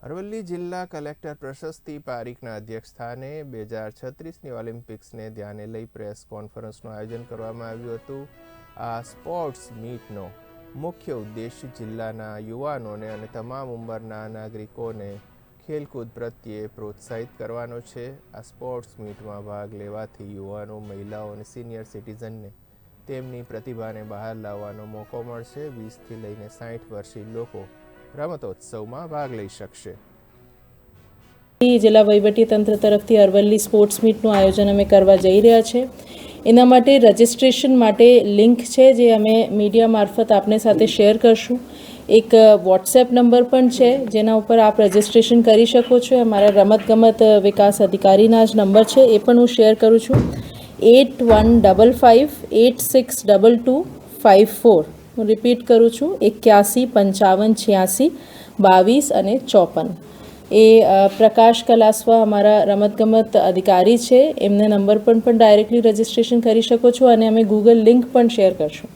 અરવલ્લી જિલ્લા કલેક્ટર પ્રશસ્તિ પારીખના અધ્યક્ષસ્થાને 2036ની ઓલિમ્પિક્સને ધ્યાને લઈ પ્રેસ કોન્ફરન્સનું આયોજન કરવામાં આવ્યું હતું. આ સ્પોર્ટ્સ મીટનો મુખ્ય ઉદ્દેશ જિલ્લાના યુવાનોને અને તમામ ઉંમરના નાગરિકોને ખેલકૂદ પ્રત્યે પ્રોત્સાહિત કરવાનો છે. આ સ્પોર્ટ્સ મીટમાં ભાગ લેવાથી યુવાનો, મહિલાઓ અને સિનિયર સિટીઝનને તેમની પ્રતિભાને બહાર લાવવાનો મોકો મળશે. 20થી લઈને 60 વર્ષીય લોકો રમતોત્સવમાં ભાગ લઈ શકશે. જિલ્લા વહીવટીતંત્ર તરફથી અરવલ્લી સ્પોર્ટ્સ મીટનું આયોજન અમે કરવા જઈ રહ્યા છે. એના માટે રજિસ્ટ્રેશન માટે લિંક છે જે અમે મીડિયા મારફત આપને સાથે શેર કરશું. એક વોટ્સએપ નંબર પણ છે જેના ઉપર આપ રજિસ્ટ્રેશન કરી શકો છો. અમારા રમતગમત વિકાસ અધિકારીના જ નંબર છે, એ પણ હું શેર કરું છું. 8155862254. હું રિપીટ કરું છું, 815586 22 અને 54. એ પ્રકાશ કલાસ્વા અમારા રમતગમત અધિકારી છે, એમને નંબર પણ ડાયરેક્ટલી રજિસ્ટ્રેશન કરી શકો છો અને અમે ગૂગલ લિંક પણ શેર કરશું.